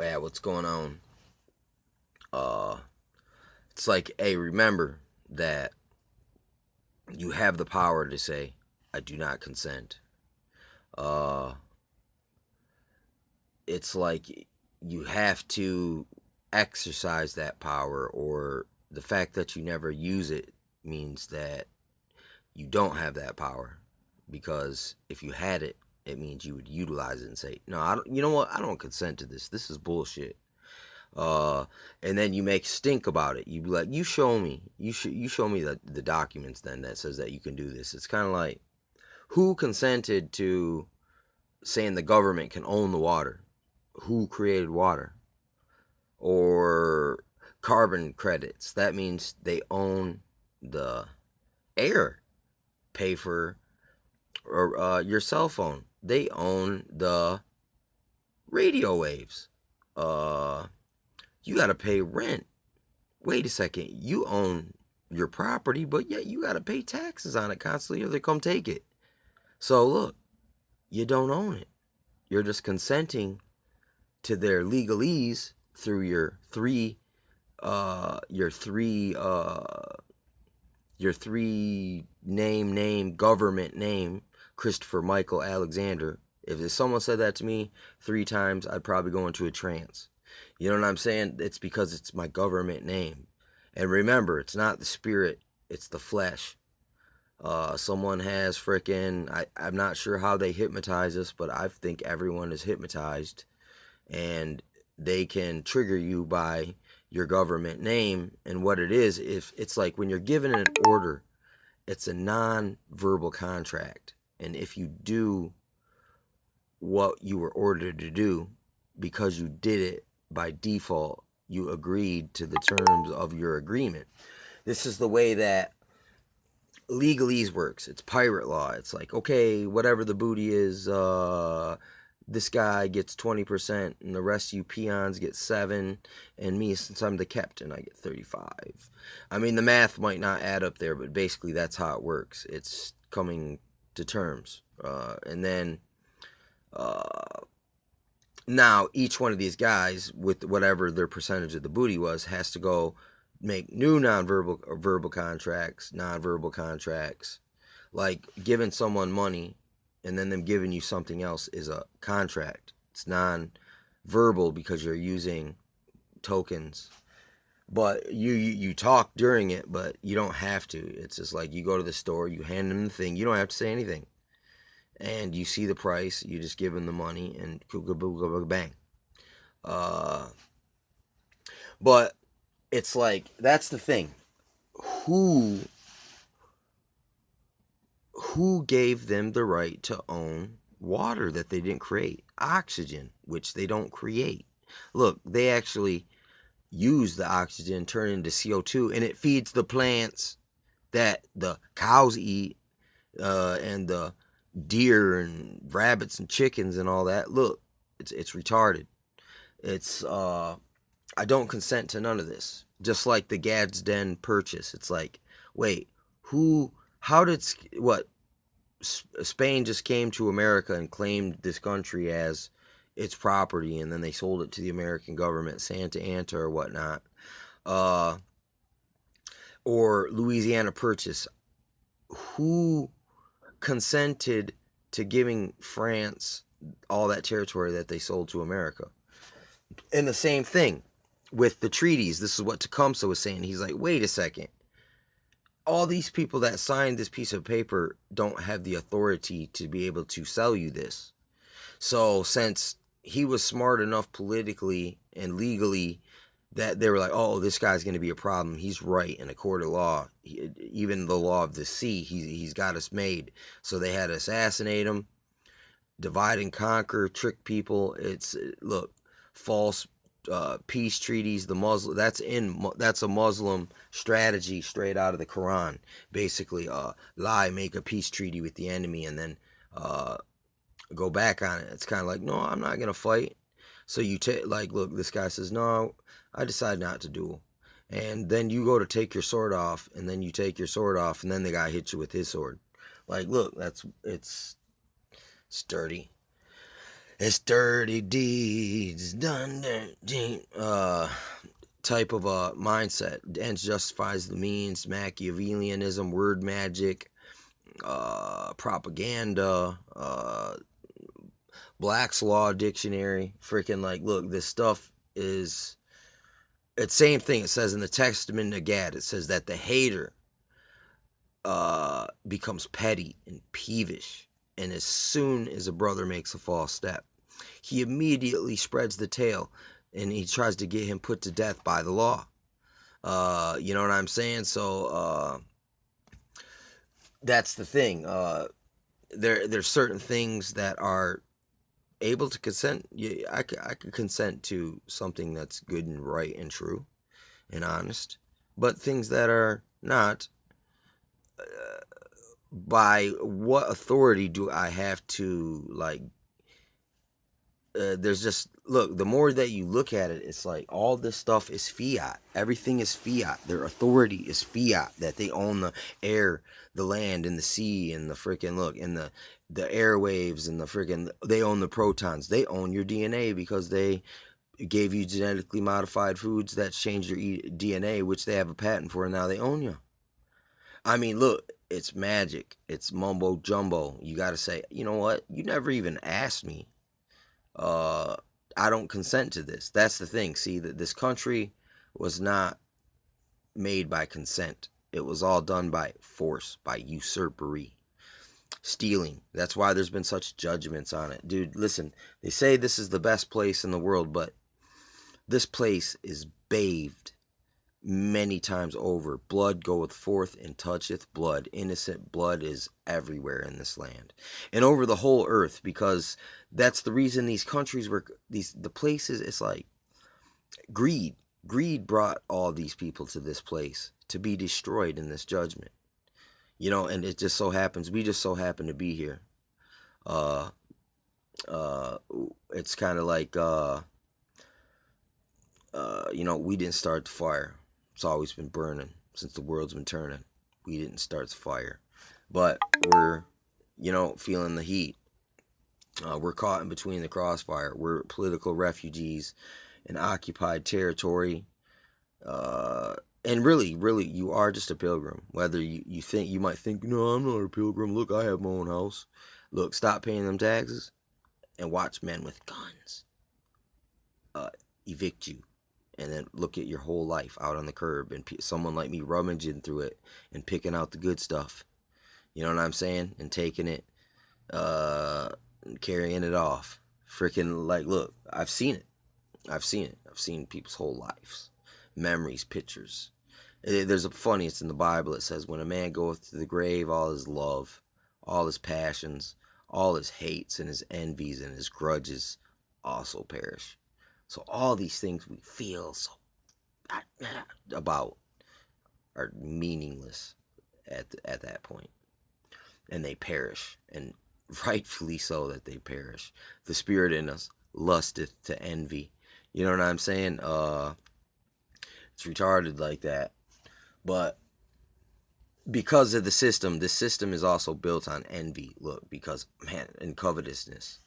Yeah, what's going on? Uh, it's like, hey, remember that you have the power to say, I do not consent. Uh, it's like you have to exercise that power, or the fact that you never use it means that you don't have that power. Because if you had it, it means you would utilize it and say, no, I don't, you know what? I don't consent to this. This is bullshit. uh and then you make stink about it. You be like, you show me, you show me the documents then that says that you can do this. It's kind of like, who consented to saying the government can own the water? Who created water? Or carbon credits, that means they own the air. Pay for, or your cell phone, they own the radio waves. uh you got to pay rent. Wait a second, you own your property, but yet you got to pay taxes on it constantly or they come take it. So look, you don't own it. You're just consenting to their legalese through your three name government name, Christopher Michael Alexander. If someone said that to me 3 times, I'd probably go into a trance. You know what I'm saying? It's because it's my government name. And remember, it's not the spirit, it's the flesh. Someone has freaking, I'm not sure how they hypnotize us, but I think everyone is hypnotized, and they can trigger you by your government name. And what it is, if it's like when you're given an order, it's a non-verbal contract. And if you do what you were ordered to do, because you did it by default, you agreed to the terms of your agreement. This is the way that legalese works. It's pirate law. It's like, okay, whatever the booty is, this guy gets 20%, and the rest of you peons get 7, and me, since I'm the captain, I get 35. I mean, the math might not add up there, but basically that's how it works. It's coming to terms. And then now each one of these guys, with whatever their percentage of the booty was, has to go make new verbal contracts. Like giving someone money and then them giving you something else is a contract. It's non-verbal because you're using tokens. But you talk during it, but you don't have to. It's just like you go to the store, you hand them the thing, you don't have to say anything, and you see the price, you just give them the money, and bang. Uh, but it's like, that's the thing. Who who gave them the right to own water that they didn't create? Oxygen, which they don't create. Look, they actually use the oxygen, turn it into CO2, and it feeds the plants that the cows eat, and the deer and rabbits and chickens and all that. Look, it's retarded. It's I don't consent to none of this. Just like the Gadsden Purchase. It's like, wait, who? How did what? Spain just came to America and claimed this country as its property, and then they sold it to the American government, Santa Anna or whatnot. Uh, or Louisiana Purchase. Who consented to giving France all that territory that they sold to America? And the same thing with the treaties. This is what Tecumseh was saying. He's like, wait a second. All these people that signed this piece of paper don't have the authority to be able to sell you this. So since he was smart enough politically and legally that they were like, oh, this guy's going to be a problem. He's right in a court of law. Even the law of the sea, he's got us made. So they had to assassinate him, divide and conquer, trick people. It's, look, false peace treaties. The Muslim, that's a Muslim strategy straight out of the Quran. Basically, lie, make a peace treaty with the enemy, and then go back on it. It's kind of like, no, I'm not gonna fight. So you take, like, look, this guy says, no, I decide not to duel. And then you go to take your sword off, and then you take your sword off, and then the guy hits you with his sword. Like, look, it's dirty. It's dirty deeds done dirty, type of a mindset. Ends justifies the means, Machiavellianism, word magic, propaganda, Black's Law Dictionary. Freaking like, look, this stuff is. It's same thing. It says in the Testament of Gad. It says that the hater becomes petty and peevish, and as soon as a brother makes a false step, he immediately spreads the tale, and he tries to get him put to death by the law. You know what I'm saying? So that's the thing. There's certain things that are able to consent. Yeah, I could consent to something that's good and right and true and honest, but things that are not. By what authority do I have to like? There's just look. The more that you look at it, it's like all this stuff is fiat. Everything is fiat. Their authority is fiat. That they own the air, the land, and the sea, and the freaking look, and the airwaves, and the freaking. They own the protons. They own your DNA because they gave you genetically modified foods that changed your DNA, which they have a patent for, and now they own you. I mean, look, it's magic. It's mumbo jumbo. You got to say, you know what? You never even asked me. Uh, I don't consent to this. That's the thing. See, that this country was not made by consent. It was all done by force, by usurpery, stealing. That's why there's been such judgments on it. Dude, listen, they say this is the best place in the world, but this place is bathed many times over. Blood goeth forth and toucheth blood. Innocent blood is everywhere in this land and over the whole earth, because that's the reason these countries were the places. It's like greed. Greed brought all these people to this place to be destroyed in this judgment. You know, and it just so happens we just so happen to be here. Uh, it's kind of like you know, we didn't start the fire. It's always been burning since the world's been turning. We didn't start the fire, but we're, you know, feeling the heat. We're caught in between the crossfire. We're political refugees in occupied territory. And really, really, you are just a pilgrim. Whether you think, you might think, no, I'm not a pilgrim. Look, I have my own house. Look, stop paying them taxes and watch men with guns evict you. And then look at your whole life out on the curb and someone like me rummaging through it and picking out the good stuff. You know what I'm saying? And taking it, carrying it off. Freaking like, look, I've seen it. I've seen people's whole lives, memories, pictures. There's a funny, it's in the Bible. It says, when a man goeth to the grave, all his love, all his passions, all his hates and his envies and his grudges also perish. So all these things we feel so about are meaningless at that point, and they perish, and rightfully so that they perish. The spirit in us lusteth to envy. You know what I'm saying? It's retarded like that, but because of the system, this system is also built on envy. Look, because man, and covetousness.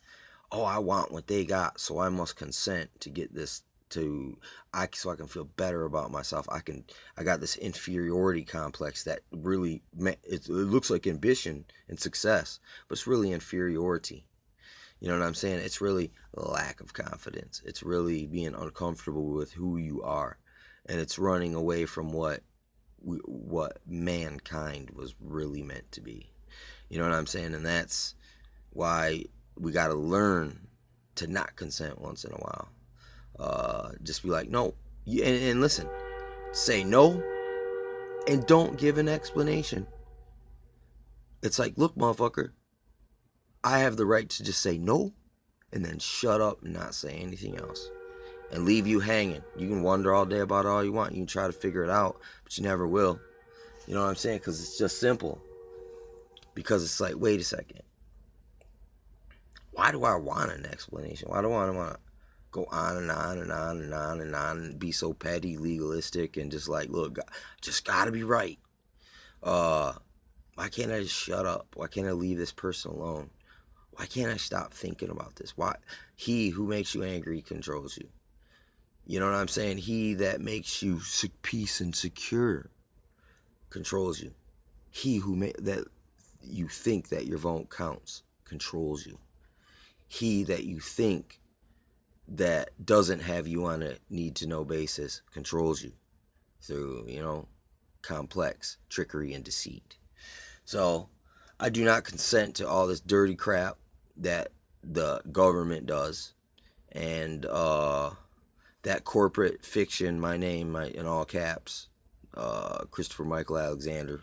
Oh, I want what they got, so I must consent to get this so I can feel better about myself. I got this inferiority complex that really, it looks like ambition and success, but it's really inferiority. You know what I'm saying? It's really lack of confidence. It's really being uncomfortable with who you are, and it's running away from what mankind was really meant to be. You know what I'm saying? And that's why we got to learn to not consent once in a while. Just be like, no. And listen, say no and don't give an explanation. It's like, look, motherfucker, I have the right to just say no and then shut up and not say anything else and leave you hanging. You can wonder all day about all you want. You can try to figure it out, but you never will. You know what I'm saying? Because it's just simple. Because it's like, wait a second. Why do I want an explanation? Why do I want to go on and on and on and on and on and be so petty, legalistic, and just like, look, just gotta be right? Why can't I just shut up? Why can't I leave this person alone? Why can't I stop thinking about this? Why? He who makes you angry controls you. You know what I'm saying? He that makes you peace and secure controls you. He that you think that your vote counts controls you. He that you think that doesn't have you on a need to know basis controls you through, complex trickery and deceit. So I do not consent to all this dirty crap that the government does, and that corporate fiction, my name, in all caps, Christopher Michael Alexander.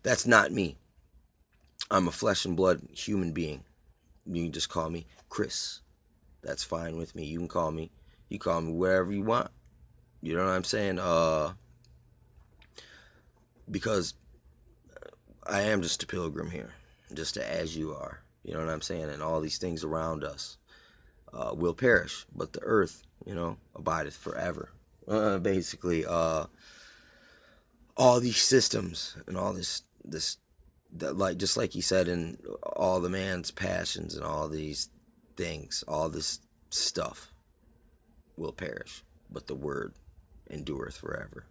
That's not me. I'm a flesh and blood human being. You can just call me Chris. That's fine with me. You call me whatever you want. You know what I'm saying? Because I am just a pilgrim here, just as you are. You know what I'm saying? And all these things around us will perish, but the earth, abideth forever. Basically, all these systems and all this, that, like, just like he said, in all the man's passions and all these things, all this stuff will perish, but the word endureth forever.